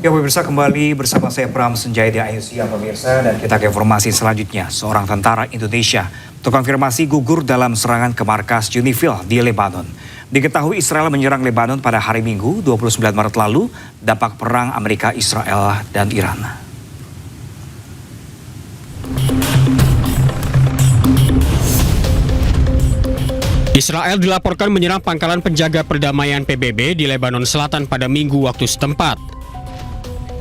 Ya pemirsa, kembali bersama saya Pram Senjaya di Ayusia pemirsa, dan kita ke informasi selanjutnya. Seorang tentara Indonesia terkonfirmasi gugur dalam serangan ke markas Unifil di Lebanon. Diketahui Israel menyerang Lebanon pada hari Minggu 29 Maret lalu, dampak perang Amerika, Israel, dan Iran. Israel dilaporkan menyerang pangkalan penjaga perdamaian PBB di Lebanon Selatan pada Minggu waktu setempat.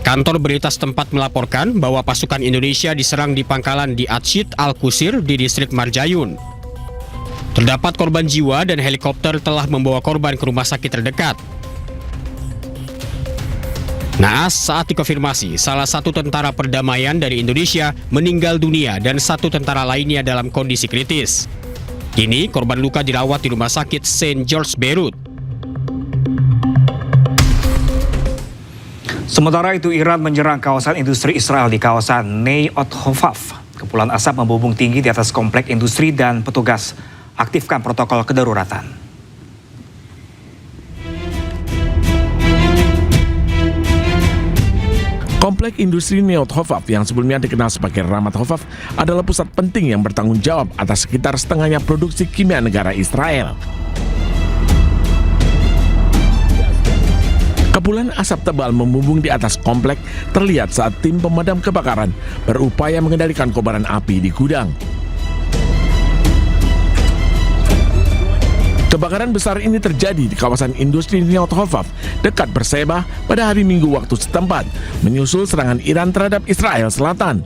Kantor berita setempat melaporkan bahwa pasukan Indonesia diserang di pangkalan di Atshid Al-Qusir di distrik Marjayun. Terdapat korban jiwa dan helikopter telah membawa korban ke rumah sakit terdekat. Naas, saat dikonfirmasi, salah satu tentara perdamaian dari Indonesia meninggal dunia dan satu tentara lainnya dalam kondisi kritis. Kini korban luka dirawat di rumah sakit St. George Beirut. Sementara itu, Iran menyerang kawasan industri Israel di kawasan Neyot Hofaf. Kepulan asap membumbung tinggi di atas komplek industri dan petugas aktifkan protokol kedaruratan. Komplek industri Neyot Hofaf yang sebelumnya dikenal sebagai Ramat Hofaf adalah pusat penting yang bertanggung jawab atas sekitar setengahnya produksi kimia negara Israel. Kepulan asap tebal membumbung di atas komplek terlihat saat tim pemadam kebakaran berupaya mengendalikan kobaran api di gudang. Kebakaran besar ini terjadi di kawasan industri Neyot Hofaf dekat Berseba pada hari Minggu waktu setempat, menyusul serangan Iran terhadap Israel Selatan.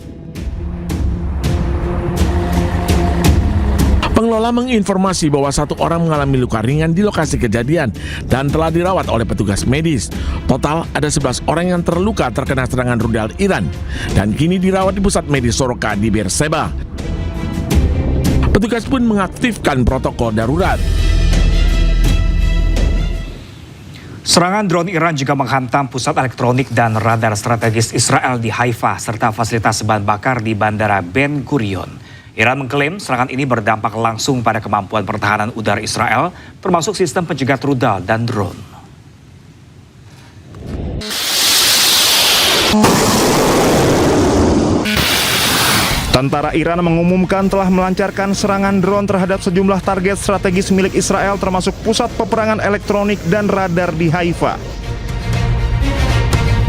Pengelola menginformasi bahwa satu orang mengalami luka ringan di lokasi kejadian dan telah dirawat oleh petugas medis. Total ada 11 orang yang terluka terkena serangan rudal Iran dan kini dirawat di pusat medis Soroka di Berseba. Petugas pun mengaktifkan protokol darurat. Serangan drone Iran juga menghantam pusat elektronik dan radar strategis Israel di Haifa serta fasilitas bahan bakar di Bandara Ben Gurion. Iran mengklaim serangan ini berdampak langsung pada kemampuan pertahanan udara Israel, termasuk sistem pencegat rudal dan drone. Tentara Iran mengumumkan telah melancarkan serangan drone terhadap sejumlah target strategis milik Israel, termasuk pusat peperangan elektronik dan radar di Haifa.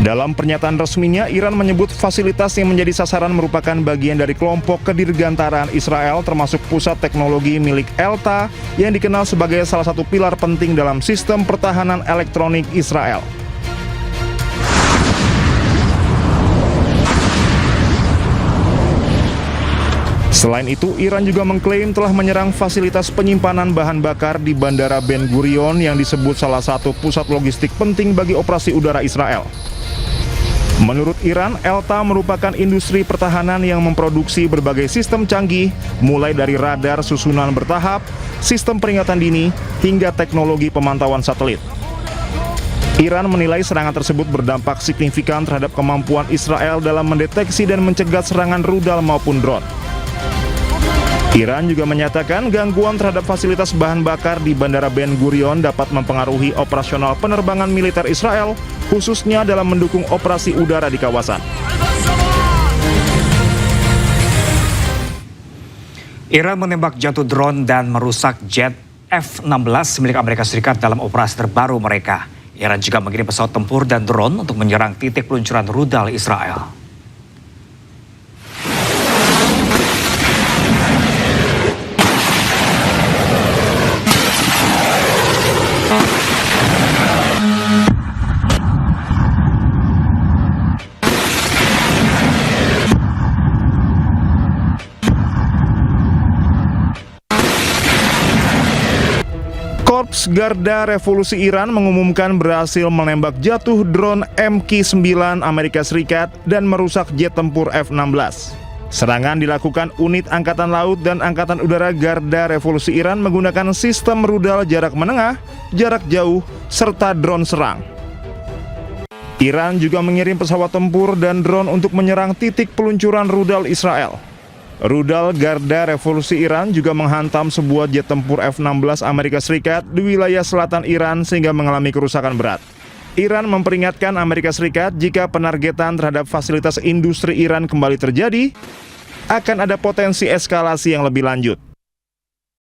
Dalam pernyataan resminya, Iran menyebut fasilitas yang menjadi sasaran merupakan bagian dari kelompok kedirgantaraan Israel, termasuk pusat teknologi milik Elta yang dikenal sebagai salah satu pilar penting dalam sistem pertahanan elektronik Israel. Selain itu, Iran juga mengklaim telah menyerang fasilitas penyimpanan bahan bakar di Bandara Ben Gurion yang disebut salah satu pusat logistik penting bagi operasi udara Israel. Menurut Iran, Elta merupakan industri pertahanan yang memproduksi berbagai sistem canggih, mulai dari radar susunan bertahap, sistem peringatan dini, hingga teknologi pemantauan satelit. Iran menilai serangan tersebut berdampak signifikan terhadap kemampuan Israel dalam mendeteksi dan mencegat serangan rudal maupun drone. Iran juga menyatakan gangguan terhadap fasilitas bahan bakar di Bandara Ben Gurion dapat mempengaruhi operasional penerbangan militer Israel, khususnya dalam mendukung operasi udara di kawasan. Iran menembak jatuh drone dan merusak jet F-16 milik Amerika Serikat dalam operasi terbaru mereka. Iran juga mengirim pesawat tempur dan drone untuk menyerang titik peluncuran rudal Israel. Korps Garda Revolusi Iran mengumumkan berhasil menembak jatuh drone MQ-9 Amerika Serikat dan merusak jet tempur F-16. Serangan dilakukan unit Angkatan Laut dan Angkatan Udara Garda Revolusi Iran menggunakan sistem rudal jarak menengah, jarak jauh, serta drone serang. Iran juga mengirim pesawat tempur dan drone untuk menyerang titik peluncuran rudal Israel. Rudal Garda Revolusi Iran juga menghantam sebuah jet tempur F-16 Amerika Serikat di wilayah selatan Iran sehingga mengalami kerusakan berat. Iran memperingatkan Amerika Serikat jika penargetan terhadap fasilitas industri Iran kembali terjadi, akan ada potensi eskalasi yang lebih lanjut.